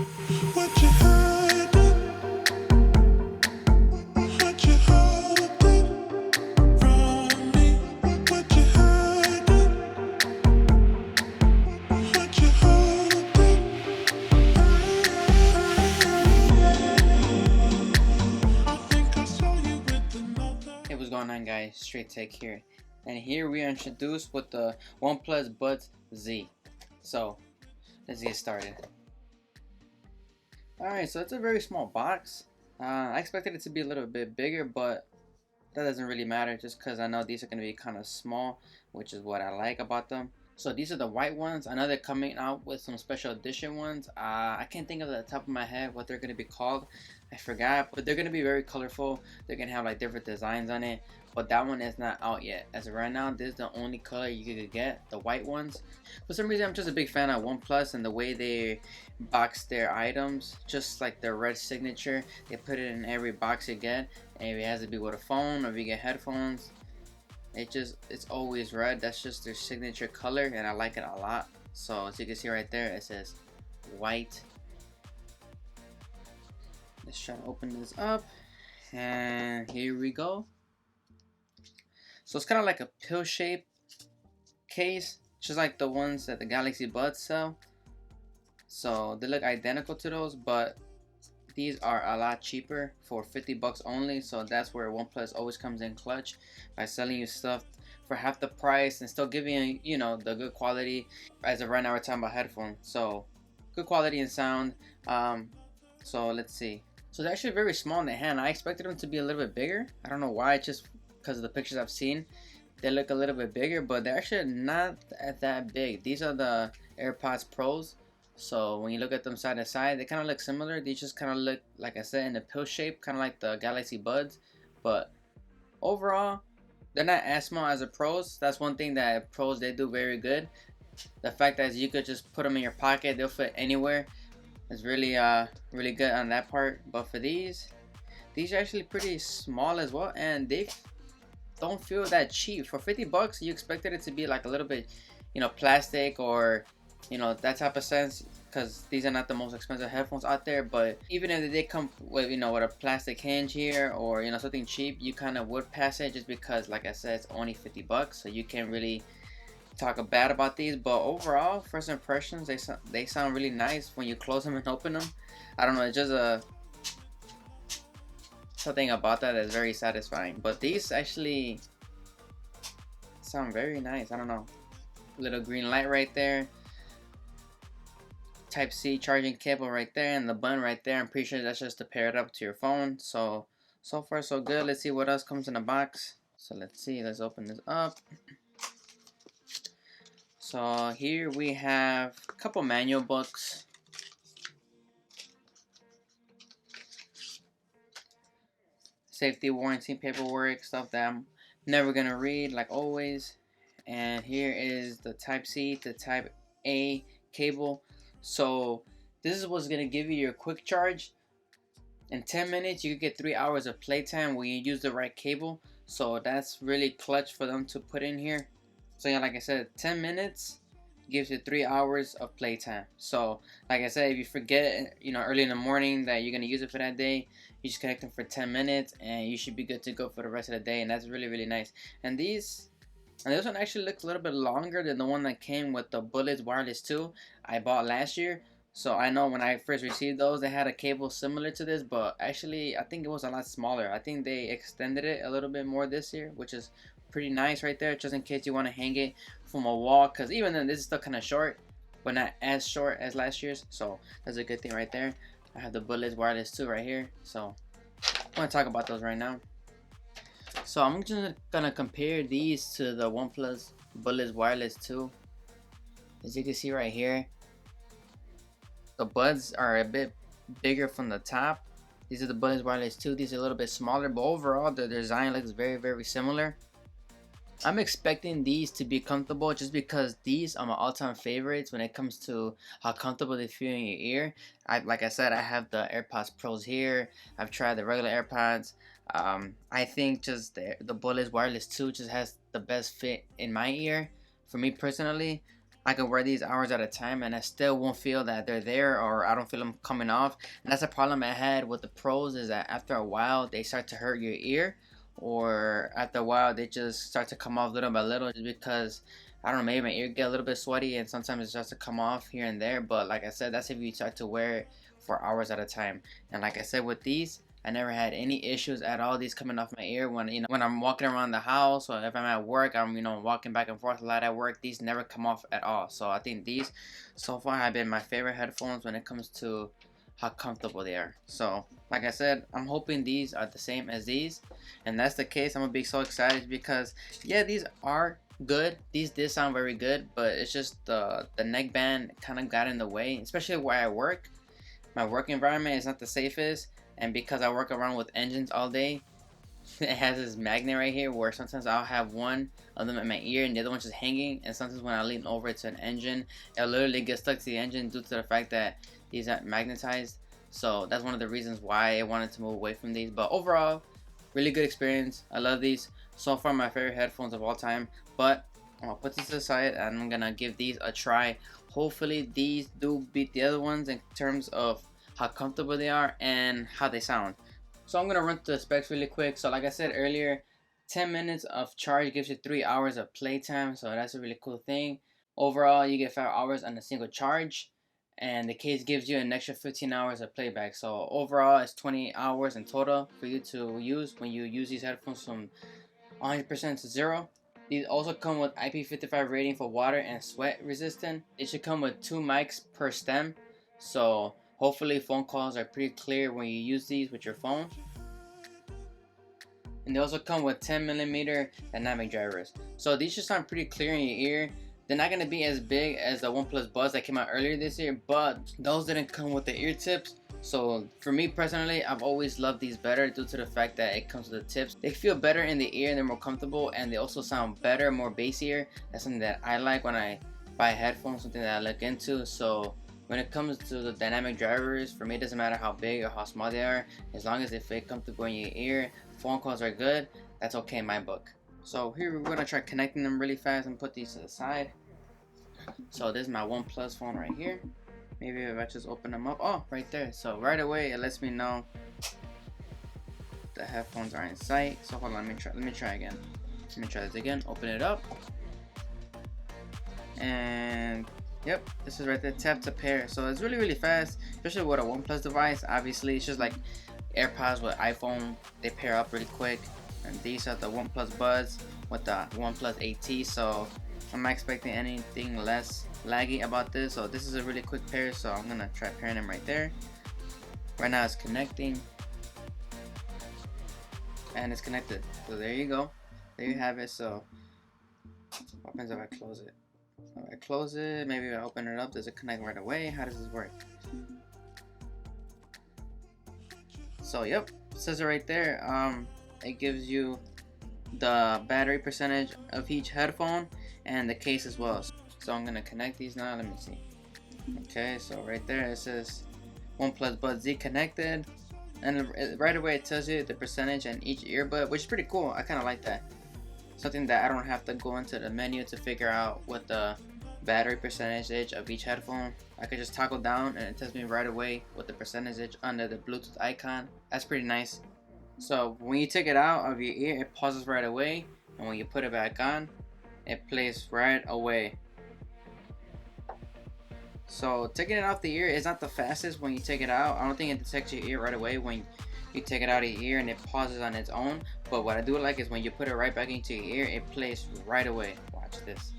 What you hiding? What you holding from me? What you hiding? What you holding? I think I saw you with another. Hey, what's going on, guys? Straight Tech here, and here we are introduced with the OnePlus Buds Z. So let's get started. Alright, so it's a very small box. I expected it to be a little bit bigger, but that doesn't really matter just because I know these are going to be kind of small, which is what I like about them. So these are the white ones. I know they're coming out with some special edition ones. I can't think of the top of my head what they're going to be called. I forgot, but they're going to be very colorful. They're going to have like different designs on it, but that one is not out yet. As of right now, this is the only color you could get, the white ones. For some reason, I'm just a big fan of OnePlus and the way they box their items, just like their red signature. They put it in every box you get, and if it has to be with a phone or if you get headphones, it's always red. That's just their signature color, and I like it a lot. So as you can see right there, it says white. Let's try to open this up, and here we go. So it's kind of like a pill-shaped case, just like the ones that the Galaxy Buds sell. So they look identical to those, but these are a lot cheaper for 50 bucks only. So that's where OnePlus always comes in clutch, by selling you stuff for half the price and still giving you, the good quality. As of right now, we're talking about headphones, so good quality and sound. So let's see. So they're actually very small in the hand. I expected them to be a little bit bigger. I don't know why, just because of the pictures I've seen. They look a little bit bigger, but they're actually not that big. These are the AirPods Pros. So when you look at them side to side, they kind of look similar. They just kind of look, like I said, in a pill shape, kind of like the Galaxy Buds. But overall, they're not as small as the Pros. That's one thing that Pros, they do very good. The fact that you could just put them in your pocket, they'll fit anywhere. It's really really good on that part. But for these are actually pretty small as well, and they don't feel that cheap. For 50 bucks, you expected it to be like a little bit, plastic or that type of sense, because these are not the most expensive headphones out there. But even if they come with with a plastic hinge here, or something cheap, you kind of would pass it, just because, like I said, it's only 50 bucks, so you can't really talk bad about these. But overall, first impressions, they sound really nice when you close them and open them. I don't know, it's just something about that is very satisfying. But these actually sound very nice. I don't know, little green light right there, Type-C charging cable right there, and the button right there. I'm pretty sure that's just to pair it up to your phone. So far so good. Let's see what else comes in the box. So let's see, let's open this up. So here we have a couple manual books, safety warranty paperwork, stuff that I'm never gonna read, like always. And here is the Type-C to Type-A cable. So this is what's gonna give you your quick charge. In 10 minutes, you could get 3 hours of playtime when you use the right cable. So that's really clutch for them to put in here. So yeah, like I said, 10 minutes gives you 3 hours of playtime. So like I said, if you forget, early in the morning that you're gonna use it for that day, you just connect them for 10 minutes and you should be good to go for the rest of the day. And that's really, really nice. And this one actually looks a little bit longer than the one that came with the Bullets Wireless 2 I bought last year. So I know when I first received those, they had a cable similar to this, but actually I think it was a lot smaller. I think they extended it a little bit more this year, which is pretty nice right there, just in case you want to hang it from a wall, because even then this is still kind of short, but not as short as last year's. So that's a good thing right there. I have the Bullets Wireless 2 right here, so I want to talk about those right now. So I'm just gonna compare these to the OnePlus Bullets Wireless 2. As you can see right here, the buds are a bit bigger from the top. These are the Bullets Wireless 2. These are a little bit smaller, but overall the design looks very, very similar. I'm expecting these to be comfortable, just because these are my all-time favorites when it comes to how comfortable they feel in your ear. Like I said, I have the AirPods Pros here. I've tried the regular AirPods. I think just the Bullets Wireless 2 just has the best fit in my ear, for me personally. I can wear these hours at a time and I still won't feel that they're there, or I don't feel them coming off. And that's a problem I had with the pros, is that after a while they start to hurt your ear, or after a while they just start to come off little by little, just because I don't know, maybe my ear get a little bit sweaty and sometimes it starts to come off here and there. But like I said, that's if you start to wear it for hours at a time. And like I said, with these, I never had any issues at all, these coming off my ear when, you know, when I'm walking around the house, or if I'm at work, I'm, you know, walking back and forth a lot at work. These never come off at all. So I think these so far have been my favorite headphones when it comes to how comfortable they are. So like I said, I'm hoping these are the same as these, and that's the case. I'm gonna be so excited because yeah, these are good. These did sound very good, but it's just the neckband kind of got in the way, especially where I work. My work environment is not the safest, and because I work around with engines all day, it has this magnet right here where sometimes I'll have one of them in my ear and the other one's just hanging, and sometimes when I lean over to an engine, it'll literally get stuck to the engine due to the fact that these aren't magnetized. So that's one of the reasons why I wanted to move away from these. But overall, really good experience. I love these. So far my favorite headphones of all time. But I'm gonna put this aside and I'm gonna give these a try. Hopefully these do beat the other ones in terms of how comfortable they are and how they sound. So I'm gonna run through the specs really quick. So like I said earlier, 10 minutes of charge gives you 3 hours of playtime, so that's a really cool thing. Overall, you get 5 hours on a single charge, and the case gives you an extra 15 hours of playback. So overall, it's 20 hours in total for you to use when you use these headphones from 100% to 0. These also come with IP55 rating for water and sweat resistant. It should come with 2 mics per stem, so hopefully phone calls are pretty clear when you use these with your phone. And they also come with 10mm dynamic drivers, so these should sound pretty clear in your ear. They're not going to be as big as the OnePlus Buds that came out earlier this year, but those didn't come with the ear tips. So for me personally, I've always loved these better due to the fact that it comes with the tips. They feel better in the ear, they're more comfortable, and they also sound better, more bassier. That's something that I like when I buy headphones, something that I look into. So when it comes to the dynamic drivers, for me it doesn't matter how big or how small they are, as long as they feel comfortable in your ear, phone calls are good, that's okay in my book. So here we're gonna try connecting them really fast and put these to the side. So this is my OnePlus phone right here. Maybe if I just open them up, oh, right there. So right away it lets me know the headphones are in sight. So hold on, let me try again. Let me try this again. Open it up, and yep, this is right there. Tap to pair. So it's really fast, especially with a OnePlus device. Obviously, it's just like AirPods with iPhone. They pair up really quick. And these are the OnePlus Buds with the OnePlus 8T. So I'm not expecting anything less laggy about this. So this is a really quick pair. So I'm gonna try pairing them right there. Right now it's connecting, and it's connected. So there you go. There you have it. So what happens if I close it? If I close it, maybe if I open it up, does it connect right away? How does this work? So yep, it says it right there. It gives you the battery percentage of each headphone and the case as well. So I'm gonna connect these now. Let me see. Okay, so right there it says OnePlus Buds Z connected, and right away it tells you the percentage and each earbud, which is pretty cool. I kind of like that. Something that I don't have to go into the menu to figure out what the battery percentage of each headphone. I could just toggle down and it tells me right away what the percentage under the Bluetooth icon. That's pretty nice. So when you take it out of your ear, it pauses right away, and when you put it back on, it plays right away. So taking it off the ear is not the fastest when you take it out. I don't think it detects your ear right away when you take it out of your ear and it pauses on its own. But what I do like is when you put it right back into your ear, it plays right away. Watch this.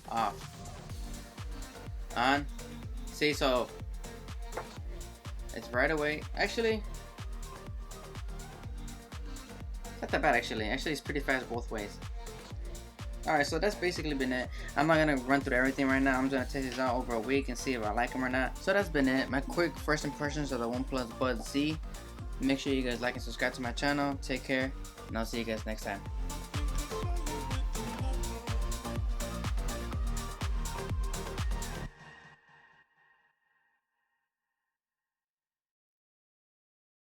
Off. On. See, so it's right away. Actually, not that bad actually. Actually, it's pretty fast both ways. Alright, so that's basically been it. I'm not gonna run through everything right now. I'm just gonna test these out over a week and see if I like them or not. So that's been it. My quick first impressions of the OnePlus Buds Z. Make sure you guys like and subscribe to my channel. Take care, and I'll see you guys next time.